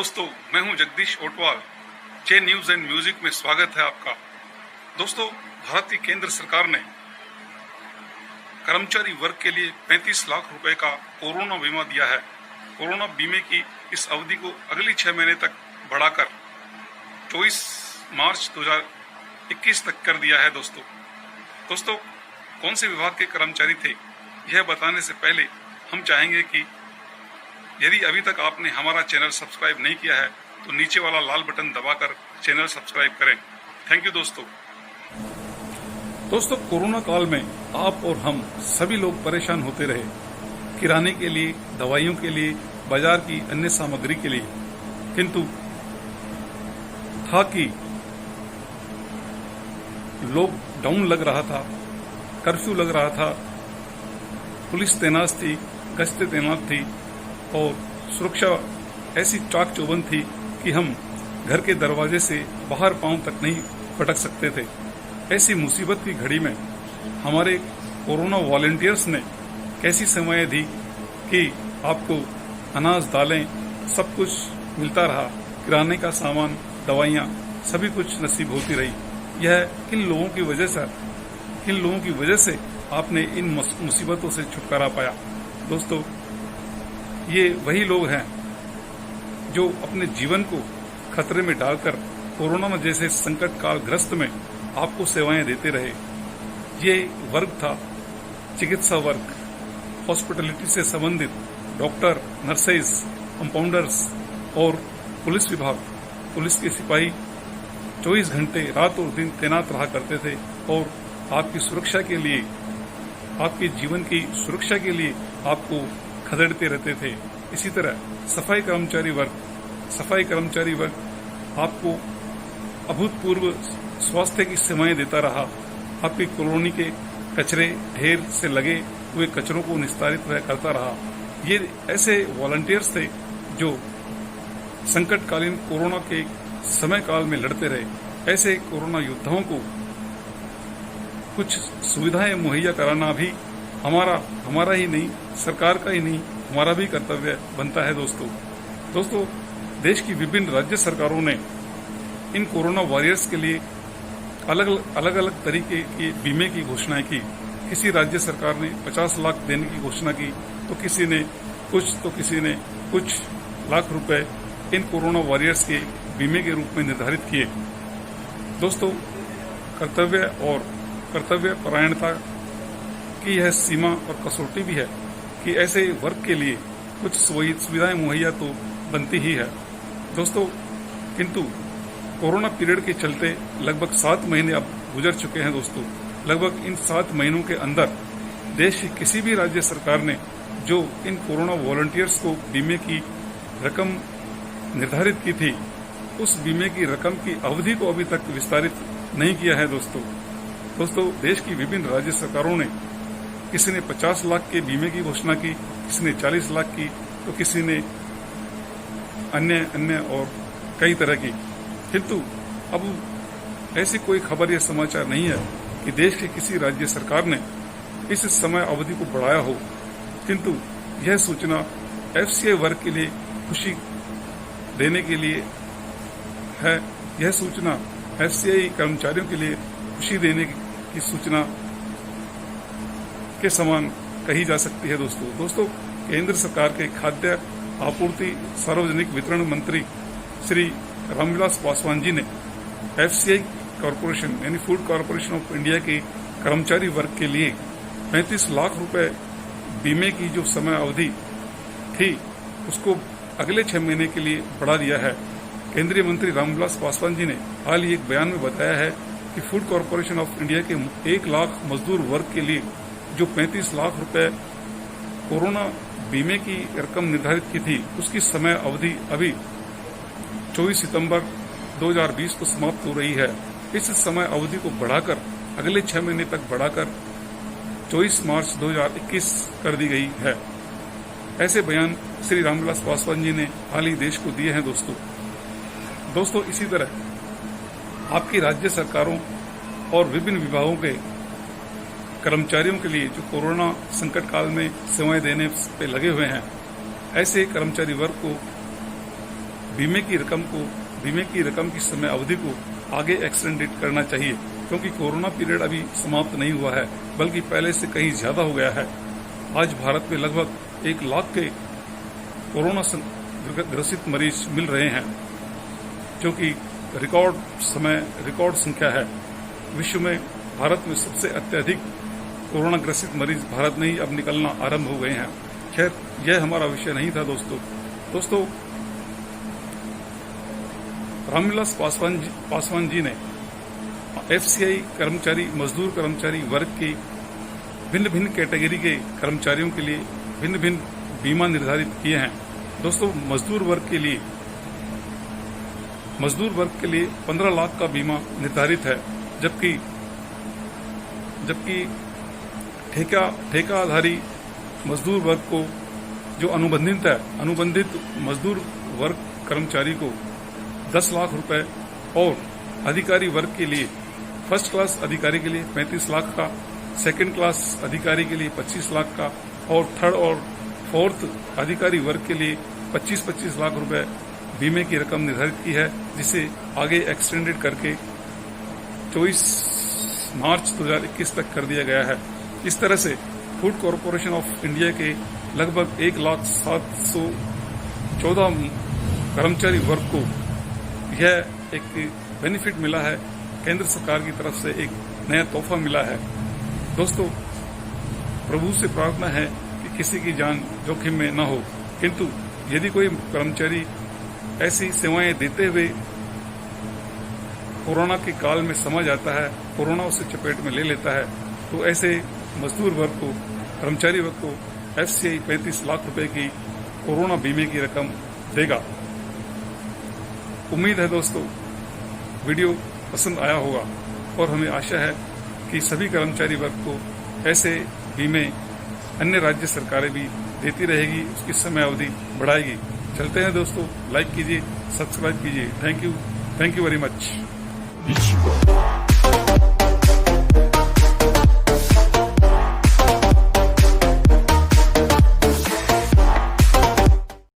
दोस्तों, मैं हूं जगदीश ओटवाल। जे न्यूज एंड म्यूजिक में स्वागत है आपका। दोस्तों, भारत की केंद्र सरकार ने कर्मचारी वर्ग के लिए 35 लाख रुपए का कोरोना बीमा दिया है। कोरोना बीमे की इस अवधि को अगली 6 महीने तक बढ़ाकर 24 मार्च 2021 तक कर दिया है। दोस्तों, कौन से विभाग के कर्मचारी थे, यह बताने से पहले हम चाहेंगे कि यदि अभी तक आपने हमारा चैनल सब्सक्राइब नहीं किया है तो नीचे वाला लाल बटन दबाकर चैनल सब्सक्राइब करें। थैंक यू दोस्तों, कोरोना काल में आप और हम सभी लोग परेशान होते रहे, किराने के लिए, दवाइयों के लिए, बाजार की अन्य सामग्री के लिए। किंतु था कि लॉकडाउन लग रहा था, कर्फ्यू लग रहा था, पुलिस तैनात थी, गश्तें तैनात थी और सुरक्षा ऐसी चाक चौबंद थी कि हम घर के दरवाजे से बाहर पांव तक नहीं फटक सकते थे। ऐसी मुसीबत की घड़ी में हमारे कोरोना वॉलंटियर्स ने कैसी सेवाएं दी कि आपको अनाज, दालें सब कुछ मिलता रहा, किराने का सामान, दवाइयां सभी कुछ नसीब होती रही। यह किन लोगों की वजह से आपने इन मुसीबतों से छुटकारा पाया। दोस्तों, ये वही लोग हैं जो अपने जीवन को खतरे में डालकर कोरोना जैसे संकट काल ग्रस्त में आपको सेवाएं देते रहे। ये वर्ग था चिकित्सा वर्ग, हॉस्पिटलिटी से संबंधित डॉक्टर, नर्सेज, कंपाउंडर्स और पुलिस विभाग, पुलिस के सिपाही 24 घंटे रात और दिन तैनात रहा करते थे और आपकी सुरक्षा के लिए, आपके जीवन की सुरक्षा के लिए आपको खदेड़ते रहते थे। इसी तरह सफाई कर्मचारी वर्ग आपको अभूतपूर्व स्वास्थ्य की सेवाएं देता रहा। आपकी कॉलोनी के कचरे ढेर से लगे हुए कचरों को निस्तारित करता रहा। ये ऐसे वॉलंटियर्स थे जो संकटकालीन कोरोना के समय काल में लड़ते रहे। ऐसे कोरोना योद्धाओं को कुछ सुविधाएं मुहैया कराना भी हमारा ही नहीं, सरकार का ही नहीं, हमारा भी कर्तव्य बनता है। दोस्तों, देश की विभिन्न राज्य सरकारों ने इन कोरोना वॉरियर्स के लिए अलग तरीके के बीमे की घोषणाएं की। किसी राज्य सरकार ने 50 लाख देने की घोषणा की तो किसी ने कुछ लाख रुपए इन कोरोना वॉरियर्स के बीमे के रूप में निर्धारित किए। दोस्तों, कर्तव्य परायणता की यह सीमा और कसौटी भी है कि ऐसे वर्ग के लिए कुछ सुविधाएं मुहैया तो बनती ही है। दोस्तों, किंतु कोरोना पीरियड के चलते लगभग 7 महीने अब गुजर चुके हैं। दोस्तों, लगभग इन 7 महीनों के अंदर देश की किसी भी राज्य सरकार ने जो इन कोरोना वॉलंटियर्स को बीमे की रकम निर्धारित की थी, उस बीमे की रकम की अवधि को अभी तक विस्तारित नहीं किया है। दोस्तों, देश की विभिन्न राज्य सरकारों ने, किसी ने 50 लाख के बीमे की घोषणा की, किसी ने 40 लाख की, तो किसी ने अन्य और कई तरह की। किंतु अब ऐसी कोई खबर या समाचार नहीं है कि देश के किसी राज्य सरकार ने इस समय अवधि को बढ़ाया हो। किंतु यह सूचना एफसीआई वर्ग के लिए खुशी देने के लिए है। यह सूचना एफसीआई कर्मचारियों के लिए खुशी देने की सूचना के समान कही जा सकती है। दोस्तों, केंद्र सरकार के खाद्य आपूर्ति सार्वजनिक वितरण मंत्री श्री रामविलास पासवान जी ने एफसीआई कॉरपोरेशन यानी फूड कॉरपोरेशन ऑफ इंडिया के कर्मचारी वर्ग के लिए 35 लाख रुपए बीमे की जो समय अवधि थी, उसको अगले 6 महीने के लिए बढ़ा दिया है। केंद्रीय मंत्री रामविलास पासवान जी ने हाल ही एक बयान में बताया है कि फूड कॉरपोरेशन ऑफ इंडिया के 1 लाख मजदूर वर्ग के लिए जो 35 लाख रुपए कोरोना बीमे की रकम निर्धारित की थी, उसकी समय अवधि अभी 24 सितंबर 2020 को समाप्त हो रही है। इस समय अवधि को बढ़ाकर अगले 6 महीने तक बढ़ाकर 24 मार्च 2021 कर दी गई है। ऐसे बयान श्री रामविलास पासवान जी ने हाल ही देश को दिए हैं। दोस्तों, इसी तरह आपकी राज्य सरकारों और विभिन्न विभागों के कर्मचारियों के लिए जो कोरोना संकट काल में सेवाएं देने पे लगे हुए हैं, ऐसे कर्मचारी वर्ग को बीमे की रकम की समय अवधि को आगे एक्सटेंडेड करना चाहिए, क्योंकि कोरोना पीरियड अभी समाप्त नहीं हुआ है, बल्कि पहले से कहीं ज्यादा हो गया है। आज भारत में लगभग 1 लाख के कोरोना ग्रसित मरीज मिल रहे हैं, जो कि रिकॉर्ड संख्या है। विश्व में भारत में सबसे अत्यधिक कोरोना ग्रसित मरीज भारत में ही अब निकलना आरंभ हो गए हैं। खैर, यह हमारा विषय नहीं था दोस्तों। रामविलास पासवान जी ने FCI मजदूर कर्मचारी वर्ग की भिन्न कैटेगरी के कर्मचारियों के लिए भिन्न बीमा निर्धारित किए हैं। दोस्तों, मजदूर वर्ग के लिए 15 लाख का बीमा निर्धारित है, जबकि ठेका आधारी मजदूर वर्ग को जो अनुबंधित मजदूर वर्ग कर्मचारी को 10 लाख रुपए और अधिकारी वर्ग के लिए फर्स्ट क्लास अधिकारी के लिए 35 लाख का, सेकंड क्लास अधिकारी के लिए 25 लाख का और थर्ड और फोर्थ अधिकारी वर्ग के लिए 25-25 लाख रुपए बीमे की रकम निर्धारित की है, जिसे आगे एक्सटेंडेड करके 24 मार्च 2021 तक कर दिया गया है। इस तरह से फूड कॉरपोरेशन ऑफ इंडिया के लगभग 1,714 कर्मचारी वर्ग को यह एक बेनिफिट मिला है। केंद्र सरकार की तरफ से एक नया तोहफा मिला है। दोस्तों, प्रभु से प्रार्थना है कि किसी की जान जोखिम में न हो, किंतु यदि कोई कर्मचारी ऐसी सेवाएं देते हुए कोरोना के काल में समा जाता है, कोरोना उसे चपेट में ले लेता है, तो ऐसे मजदूर वर्ग को, कर्मचारी वर्ग को FCI 35 लाख रुपए की कोरोना बीमे की रकम देगा। उम्मीद है दोस्तों वीडियो पसंद आया होगा, और हमें आशा है कि सभी कर्मचारी वर्ग को ऐसे बीमे अन्य राज्य सरकारें भी देती रहेगी, उसकी समय अवधि बढ़ाएगी। चलते हैं दोस्तों, लाइक कीजिए, सब्सक्राइब कीजिए। Thank you very much.